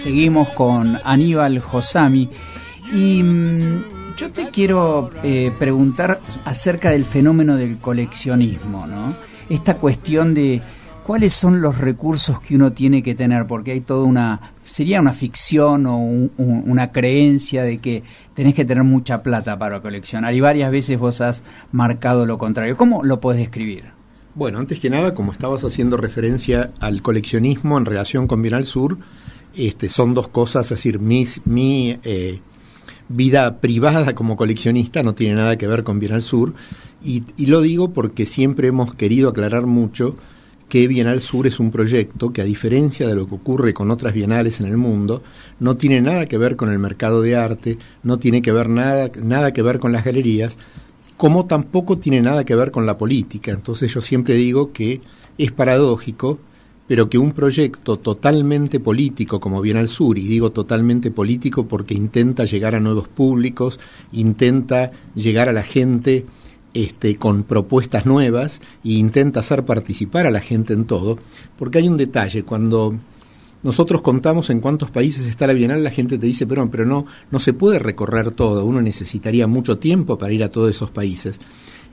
Seguimos con Aníbal Josami y yo te quiero preguntar acerca del fenómeno del coleccionismo, ¿no? Esta cuestión de cuáles son los recursos que uno tiene que tener, porque hay toda sería una ficción o una creencia de que tenés que tener mucha plata para coleccionar, y varias veces vos has marcado lo contrario. ¿Cómo lo podés describir? Bueno, antes que nada, como estabas haciendo referencia al coleccionismo en relación con Bienal Sur, son dos cosas, es decir, mi vida privada como coleccionista no tiene nada que ver con Bienal Sur, y lo digo porque siempre hemos querido aclarar mucho que Bienal Sur es un proyecto que, a diferencia de lo que ocurre con otras bienales en el mundo, no tiene nada que ver con el mercado de arte, no tiene que ver nada que ver con las galerías, como tampoco tiene nada que ver con la política. Entonces yo siempre digo que es paradójico, pero que un proyecto totalmente político como Bienal Sur, y digo totalmente político porque intenta llegar a nuevos públicos, intenta llegar a la gente con propuestas nuevas e intenta hacer participar a la gente en todo, porque hay un detalle: cuando nosotros contamos en cuántos países está la Bienal, la gente te dice, pero no se puede recorrer todo, uno necesitaría mucho tiempo para ir a todos esos países.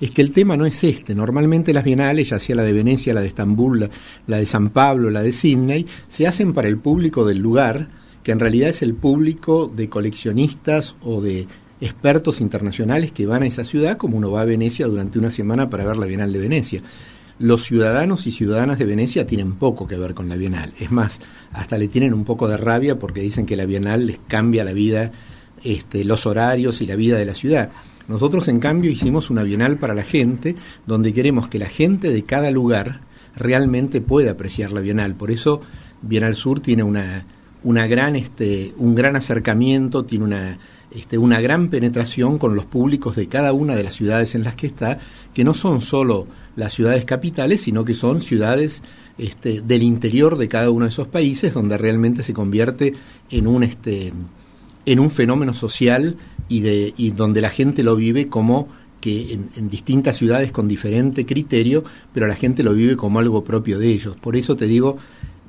Es que el tema no es normalmente las bienales, ya sea la de Venecia, la de Estambul, la de San Pablo, la de Sydney, se hacen para el público del lugar, que en realidad es el público de coleccionistas o de expertos internacionales que van a esa ciudad, como uno va a Venecia durante una semana para ver la Bienal de Venecia. Los ciudadanos y ciudadanas de Venecia tienen poco que ver con la Bienal. Es más, hasta le tienen un poco de rabia porque dicen que la Bienal les cambia la vida, los horarios y la vida de la ciudad. Nosotros, en cambio, hicimos una Bienal para la gente, donde queremos que la gente de cada lugar realmente pueda apreciar la Bienal. Por eso Bienal Sur tiene un gran acercamiento, tiene una gran penetración con los públicos de cada una de las ciudades en las que está, que no son solo las ciudades capitales, sino que son ciudades del interior de cada uno de esos países, donde realmente se convierte en un fenómeno social y donde la gente lo vive como que en distintas ciudades con diferente criterio, pero la gente lo vive como algo propio de ellos. Por eso te digo,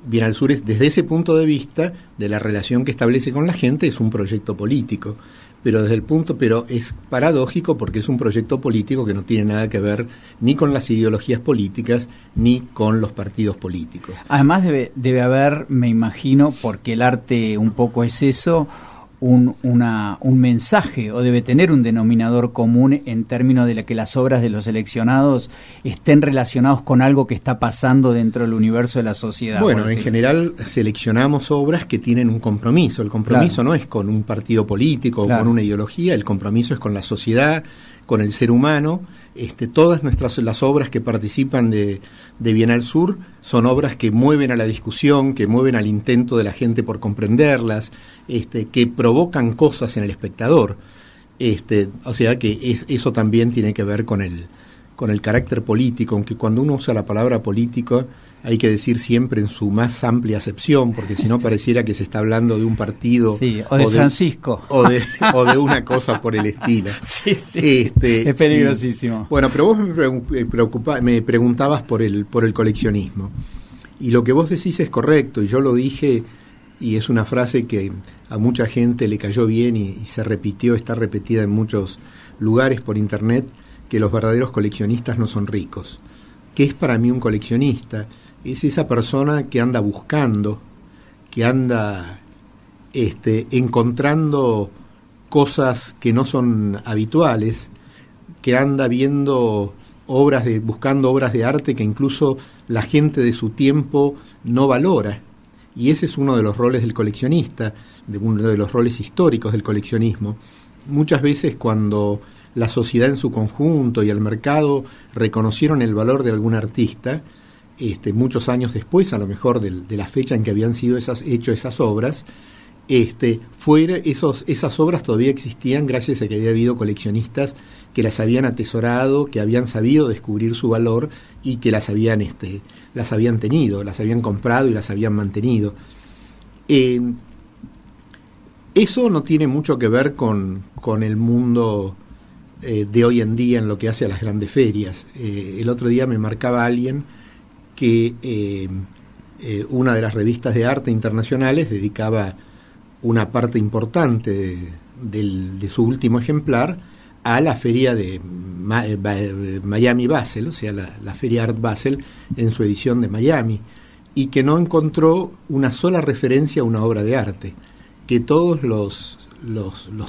Bienal Sur es, desde ese punto de vista de la relación que establece con la gente, es un proyecto político, pero es paradójico porque es un proyecto político que no tiene nada que ver ni con las ideologías políticas ni con los partidos políticos. Además debe haber, me imagino, porque el arte un poco es eso, un mensaje, o debe tener un denominador común en términos de que las obras de los seleccionados estén relacionados con algo que está pasando dentro del universo de la sociedad. Bueno, en general seleccionamos obras que tienen un compromiso. El compromiso no es con un partido político o con una ideología, el compromiso es con la sociedad, con el ser humano. Todas las obras que participan de Bienal Sur son obras que mueven a la discusión, que mueven al intento de la gente por comprenderlas, que provocan cosas en el espectador. O sea que eso también tiene que ver con el carácter político, aunque cuando uno usa la palabra político hay que decir siempre en su más amplia acepción, porque si no pareciera que se está hablando de un partido, o de Francisco, o de una cosa por el estilo. Sí. Es peligrosísimo. Bueno, pero vos me preguntabas por el coleccionismo, y lo que vos decís es correcto, y yo lo dije, y es una frase que a mucha gente le cayó bien y se repitió, está repetida en muchos lugares por internet, que los verdaderos coleccionistas no son ricos. ¿Qué es para mí un coleccionista? Es esa persona que anda buscando, que anda encontrando cosas que no son habituales, que anda viendo buscando obras de arte que incluso la gente de su tiempo no valora. Y ese es uno de los roles del coleccionista, uno de los roles históricos del coleccionismo. Muchas veces cuando la sociedad en su conjunto y el mercado reconocieron el valor de algún artista, muchos años después, a lo mejor de la fecha en que habían sido hechas esas obras, esas obras todavía existían gracias a que había habido coleccionistas que las habían atesorado, que habían sabido descubrir su valor y que las habían tenido, las habían comprado y las habían mantenido. Eso no tiene mucho que ver con el mundo de hoy en día en lo que hace a las grandes ferias. El otro día me marcaba alguien que una de las revistas de arte internacionales dedicaba una parte importante de su último ejemplar a la feria de Miami Basel, o sea, la feria Art Basel en su edición de Miami, y que no encontró una sola referencia a una obra de arte, que todos los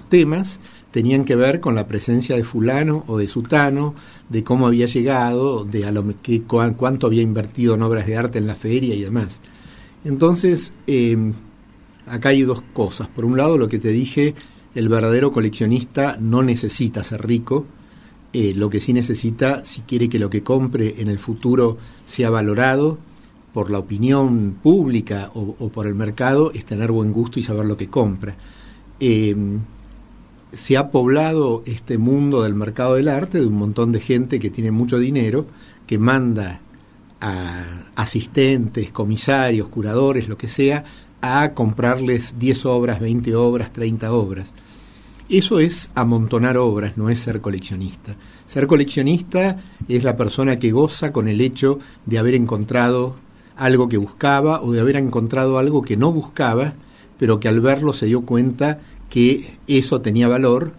temas tenían que ver con la presencia de fulano o de sutano, de cómo había llegado, de cuánto había invertido en obras de arte en la feria y demás. Entonces, acá hay dos cosas. Por un lado, lo que te dije, el verdadero coleccionista no necesita ser rico. Lo que sí necesita, si quiere que lo que compre en el futuro sea valorado por la opinión pública o por el mercado, es tener buen gusto y saber lo que compra. Se ha poblado este mundo del mercado del arte de un montón de gente que tiene mucho dinero, que manda a asistentes, comisarios, curadores, lo que sea, a comprarles 10 obras, 20 obras, 30 obras. Eso es amontonar obras, no es ser coleccionista. Ser coleccionista es la persona que goza con el hecho de haber encontrado algo que buscaba o de haber encontrado algo que no buscaba, pero que al verlo se dio cuenta que eso tenía valor,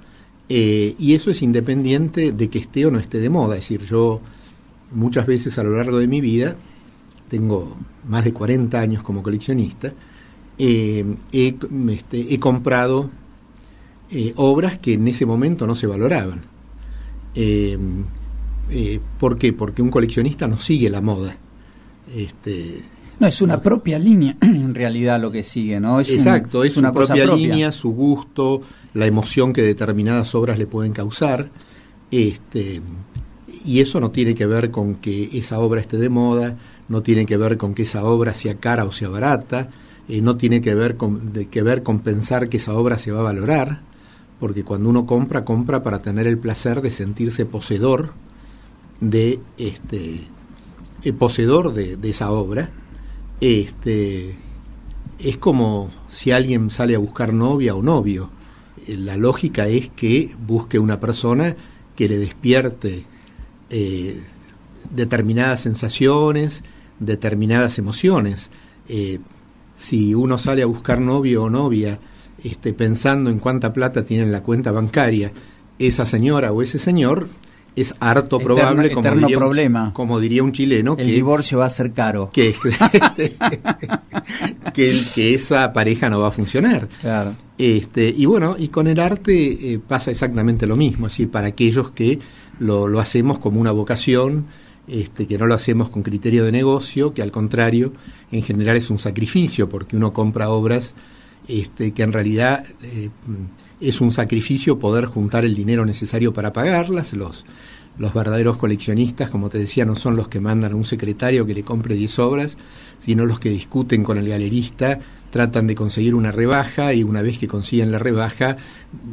y eso es independiente de que esté o no esté de moda. Es decir, yo muchas veces a lo largo de mi vida, tengo más de 40 años como coleccionista, he comprado obras que en ese momento no se valoraban. ¿Por qué? Porque un coleccionista no sigue la moda. No, es una propia línea, en realidad, lo que sigue, ¿no? Exacto, es una su propia línea, su gusto, la emoción que determinadas obras le pueden causar, y eso no tiene que ver con que esa obra esté de moda, no tiene que ver con que esa obra sea cara o sea barata, no tiene que ver con pensar que esa obra se va a valorar, porque cuando uno compra para tener el placer de sentirse poseedor de esa obra. Es como si alguien sale a buscar novia o novio. La lógica es que busque una persona que le despierte determinadas sensaciones, determinadas emociones. Si uno sale a buscar novio o novia pensando en cuánta plata tiene en la cuenta bancaria esa señora o ese señor, es harto probable, como diría un chileno, el divorcio va a ser caro, que esa pareja no va a funcionar. Claro. Y bueno, y con el arte pasa exactamente lo mismo. Es decir, para aquellos que lo hacemos como una vocación, que no lo hacemos con criterio de negocio, que al contrario, en general es un sacrificio, porque uno compra obras que en realidad es un sacrificio poder juntar el dinero necesario para pagarlas. Los verdaderos coleccionistas, como te decía, no son los que mandan a un secretario que le compre 10 obras, sino los que discuten con el galerista, tratan de conseguir una rebaja, y una vez que consiguen la rebaja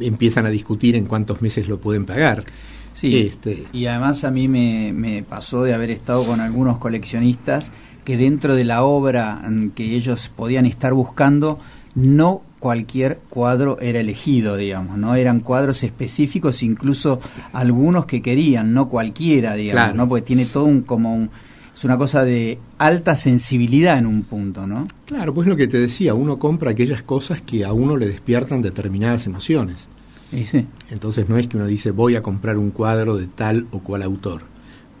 empiezan a discutir en cuántos meses lo pueden pagar. Sí, y además a mí me pasó de haber estado con algunos coleccionistas que dentro de la obra que ellos podían estar buscando, no cualquier cuadro era elegido, digamos, ¿no? Eran cuadros específicos, incluso algunos que querían, no cualquiera, digamos, claro, ¿no? Porque tiene todo es una cosa de alta sensibilidad en un punto, ¿no? Claro, pues lo que te decía, uno compra aquellas cosas que a uno le despiertan determinadas emociones. Sí. Entonces no es que uno dice voy a comprar un cuadro de tal o cual autor.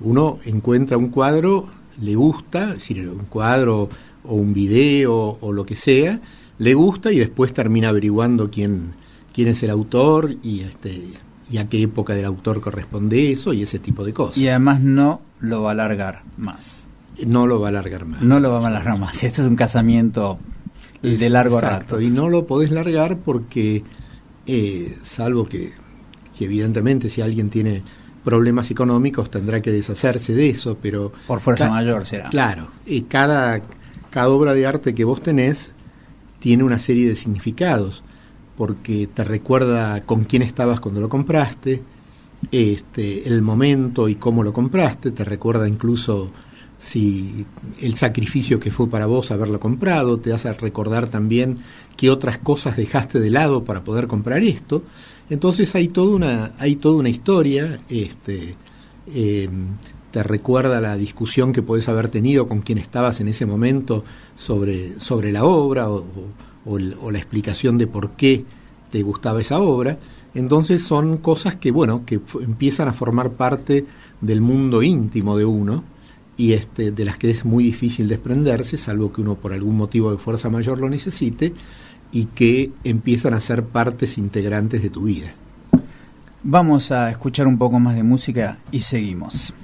Uno encuentra un cuadro, le gusta, es decir, un cuadro o un video o lo que sea, le gusta, y después termina averiguando quién es el autor y a qué época del autor corresponde eso y ese tipo de cosas. Y además no lo va a alargar más. No lo va a alargar más. No lo va a alargar más. Este es un casamiento de largo exacto, rato. Y no lo podés largar porque, salvo que evidentemente si alguien tiene problemas económicos tendrá que deshacerse de eso, pero... Por fuerza mayor será. Claro, cada obra de arte que vos tenés tiene una serie de significados, porque te recuerda con quién estabas cuando lo compraste, el momento y cómo lo compraste, te recuerda incluso si el sacrificio que fue para vos haberlo comprado, te hace recordar también qué otras cosas dejaste de lado para poder comprar esto. Entonces hay toda una historia, te recuerda la discusión que podés haber tenido con quien estabas en ese momento sobre la obra, o o la explicación de por qué te gustaba esa obra. Entonces son cosas que, bueno, que empiezan a formar parte del mundo íntimo de uno y de las que es muy difícil desprenderse, salvo que uno por algún motivo de fuerza mayor lo necesite, y que empiezan a ser partes integrantes de tu vida. Vamos a escuchar un poco más de música y seguimos.